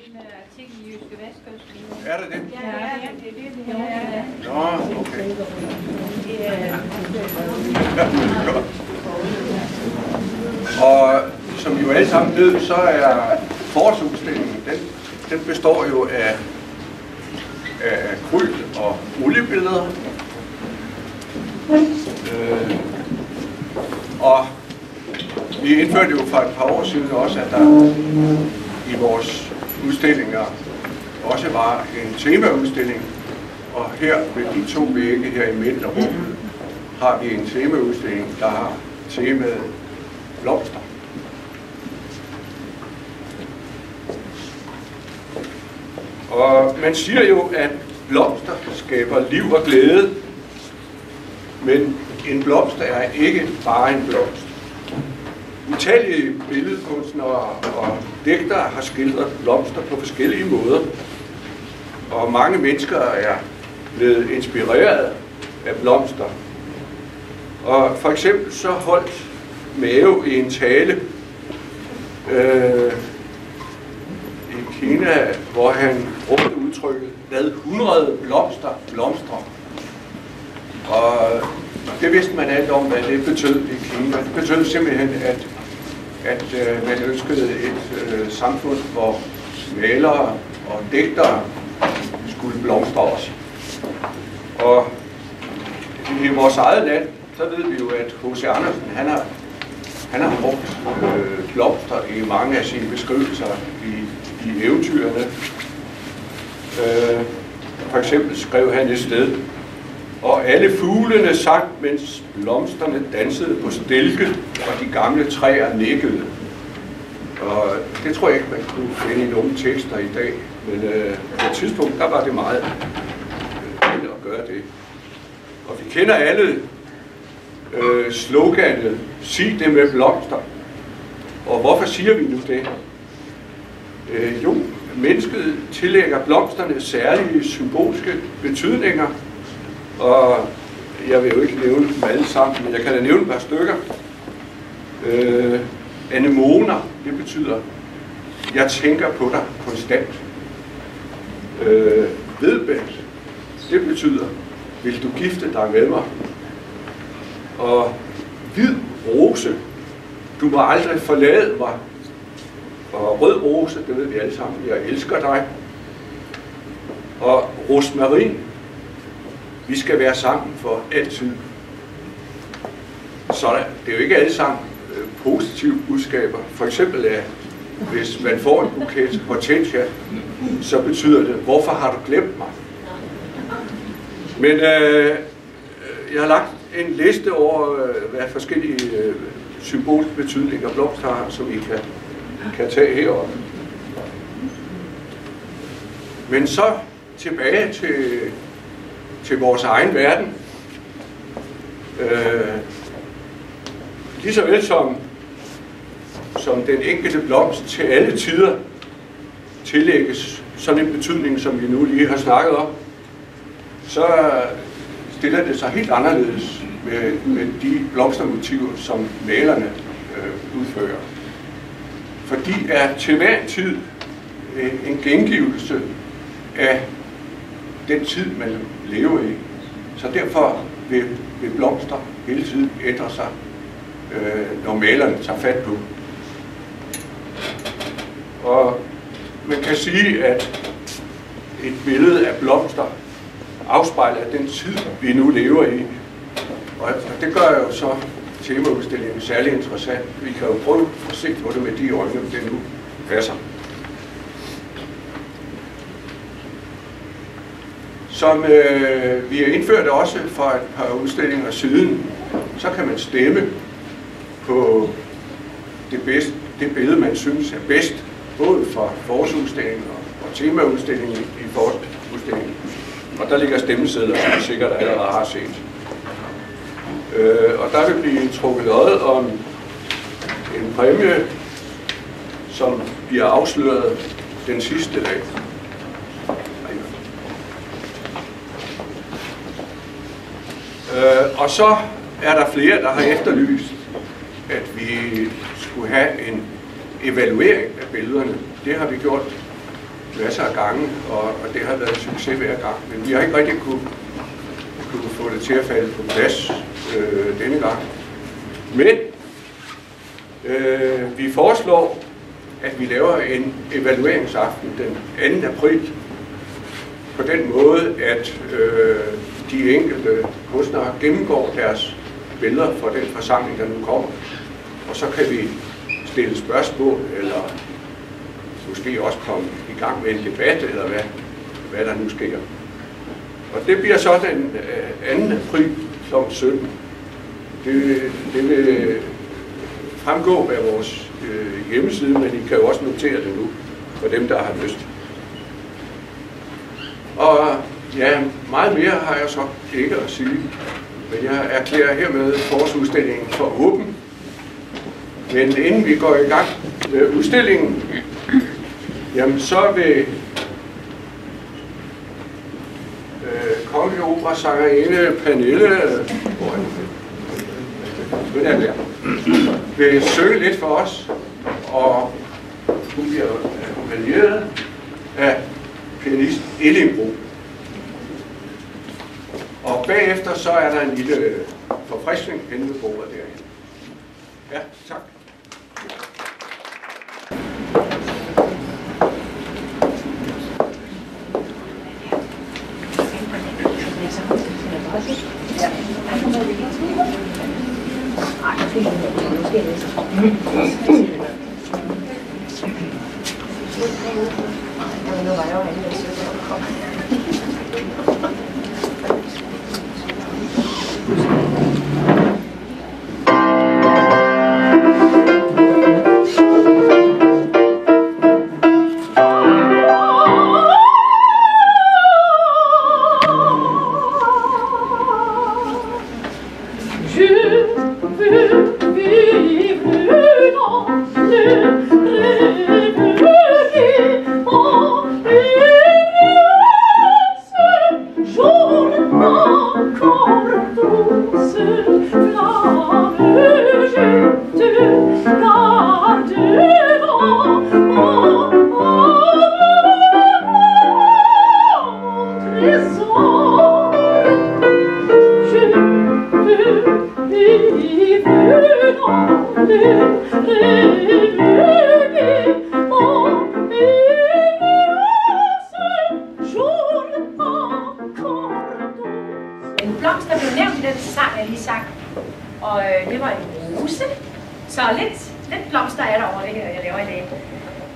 en artikel i Jyske Vestkysten. Er det det? Ja, det er det. Nå, okay. Og som I jo alle sammen ved, så er forårsudstillingen, den består jo af akryl og oliebilleder. Og vi indførte jo for et par år siden også, at der i vores udstillinger også var en temaudstilling. Og her ved de to vægge her i midten af rummet har vi en temaudstilling, der har temaet blomster. Og man siger jo, at blomster skaber liv og glæde, men en blomst er ikke bare en blomst. Utallige billedkunstnere og digtere har skildret blomster på forskellige måder, og mange mennesker er blevet inspireret af blomster. Og for eksempel så holdt Mao i en tale i Kina, hvor han brugte udtrykket, lad 100 blomster blomstre. Og det vidste man alt om, hvad det betød i Kina. Det betød simpelthen, at man ønskede et samfund, hvor malere og digtere skulle blomstre også. Og i vores eget land, så ved vi jo, at H.C. Andersen, han har brugt blomster i mange af sine beskrivelser i eventyrene. For eksempel skrev han et sted, og alle fuglene sang, mens blomsterne dansede på stilke, og de gamle træer nikkede. Og det tror jeg ikke, man kunne finde i nogle tekster i dag, men på et tidspunkt, der var det meget at gøre det. Og vi kender alle sloganet, sig det med blomster. Og hvorfor siger vi nu det? Jo, mennesket tillægger blomsterne særlige symbolske betydninger, og jeg vil jo ikke nævne dem alle sammen, men jeg kan da nævne et par stykker. Anemoner, det betyder, jeg tænker på dig konstant. Vedbælt, det betyder, vil du gifte dig med mig? Og hvid rose, du må aldrig forlade mig. Og rød rose, det ved vi alle sammen, jeg elsker dig. Og rosmarin, vi skal være sammen for altid. Så det er jo ikke alle sammen positive budskaber. For eksempel hvis man får en buket hortensia, så betyder det, hvorfor har du glemt mig? Men jeg har lagt en liste over, hvad forskellige symbolske betydninger blomster har, som I kan tage heroppe. Men så tilbage til vores egen verden. Lige så vel som den enkelte blomst til alle tider tillægges sådan en betydning, som vi nu lige har snakket om, så stiller det sig helt anderledes med de blomstermotiver, som malerne udfører. For de er til hver en tid en gengivelse af den tid, man lever i. Så derfor vil blomster hele tiden ændre sig, når malerne tager fat på. Og man kan sige, at et billede af blomster afspejler den tid, vi nu lever i. Og det gør jo så temaudstillingen særlig interessant. Vi kan jo prøve at se på det med de øjne, det nu passer. Som vi har indført også for et par udstillinger siden, så kan man stemme på det billede, man synes er bedst, både for forårsudstillingen og temaudstillingen i forårsudstillingen. Og der ligger stemmesedler, som I sikkert allerede har set. Og der vil blive trukket lod om en præmie, som bliver afsløret den sidste dag. Og så er der flere, der har efterlyst, at vi skulle have en evaluering af billederne. Det har vi gjort masser af gange, og det har været en succes hver gang. Men vi har ikke rigtig kunne få det til at falde på plads denne gang. Men vi foreslår, at vi laver en evalueringsaften den 2. april på den måde, at de enkelte kunstnere gennemgår deres billeder for den forsamling, der nu kommer. Og så kan vi stille spørgsmål, eller måske også komme i gang med en debat, eller hvad der nu sker. Og det bliver så den 2. april kl. 17. Det vil fremgå af vores hjemmeside, men I kan jo også notere det nu, for dem, der har lyst. Og ja, meget mere har jeg så ikke at sige, men jeg erklærer hermed forårsudstillingen for åben. Men inden vi går i gang med udstillingen, jamen så vil Kongelig Operasangerinde Pernille vil synge lidt for os, og hun bliver akkompagneret af pianist Ellingbro. Og bagefter så er der en lille forfriskning hen ved bordet derhen. Ja, tak.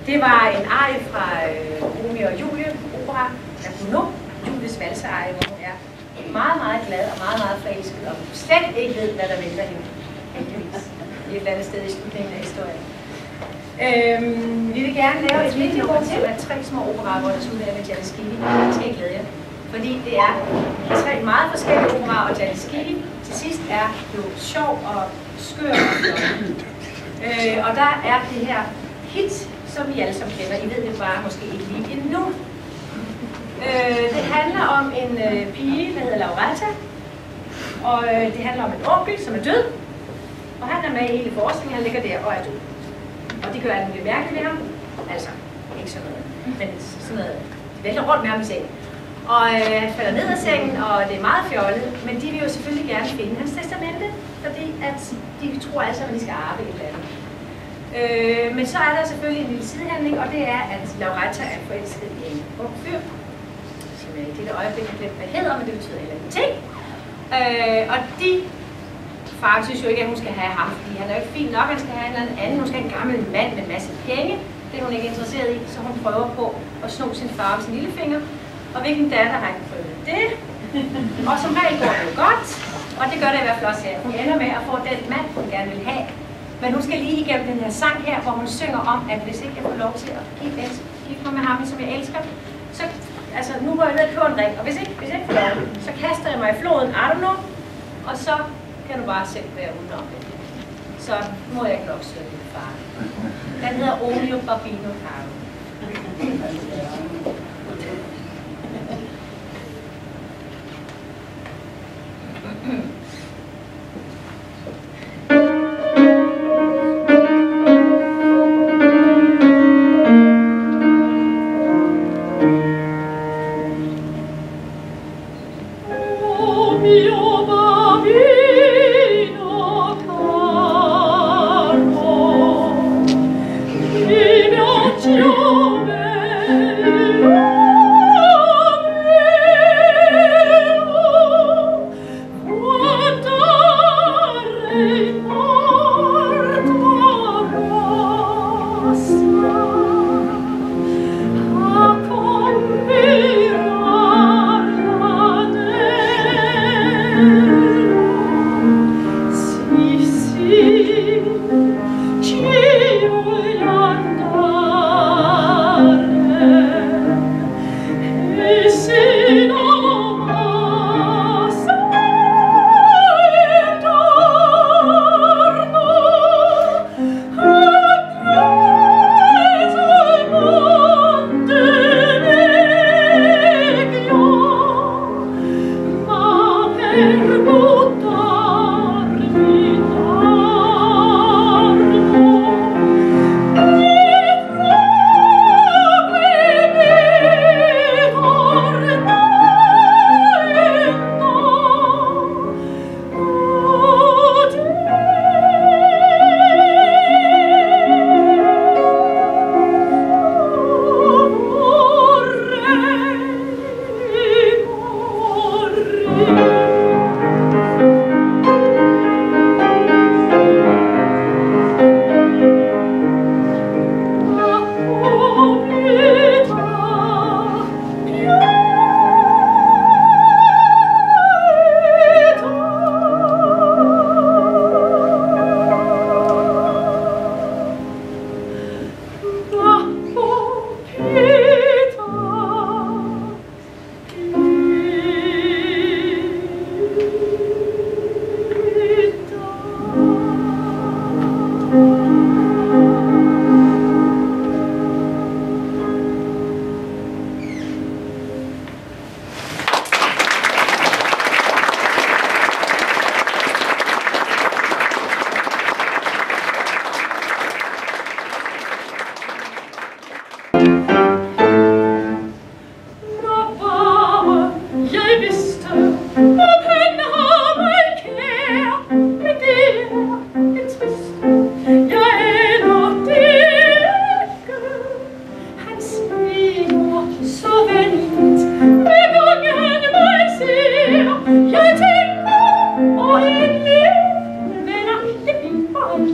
Det var en arie fra Romeo og Julie opera, Gounod, Julies valsearie, hvor hun er meget, meget glad og meget, meget forelsket, og slet ikke ved, hvad der venter hende, heldigvis, et eller andet sted i slutningen af historien. Vi vil gerne lave et video til af 3 små operaer, hvor der slutter med Gianni. Det skal I glæde jer, fordi det er 3 meget forskellige operaer, og Gianni til sidst er jo sjov og skør og flot. Og der er det her hit, som I alle sammen kender. I ved det bare måske ikke lige endnu. Det handler om en pige, der hedder Lauretta, og det handler om en onkel, som er død, og han er med i hele forskningen, han ligger der og er død. Og de gør alt muligt mærkeligt ved ham, altså ikke sådan noget, men sådan noget, de vælter rundt med ham i sengen. Og han falder ned af sengen, og det er meget fjollet, men de vil jo selvfølgelig gerne finde hans testamente, fordi at de tror altså, at de skal arve et eller andet. Men så er der selvfølgelig en lille sidehandling, og det er, at Lauretta er forelsket i en ung fyr, som jeg i dette øjeblik har glemt, hvad hedder, men det betyder heller ingenting. Og far synes jo ikke, at hun skal have ham, fordi han er jo ikke fint nok, han skal have en eller anden, hun skal have en gammel mand med en masse penge. Det er hun ikke interesseret i, så hun prøver på at sno sin far med sin lillefinger. Og hvilken datter har ikke prøvet det? Og som regel går det jo godt, og det gør det i hvert fald også her. Hun ender med at få den mand, hun gerne vil have. Men hun skal lige igennem den her sang her, hvor hun synger om, at hvis ikke jeg får lov til at gifte mig med ham, som jeg elsker, så altså, nu går jeg ned og køber en ring, og hvis jeg ikke får lov, så kaster jeg mig i floden, I don't know, og så kan du bare selv være udenom det. Så må jeg ikke nok søge din far. Den hedder Olio Barbino Caro.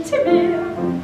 til mere.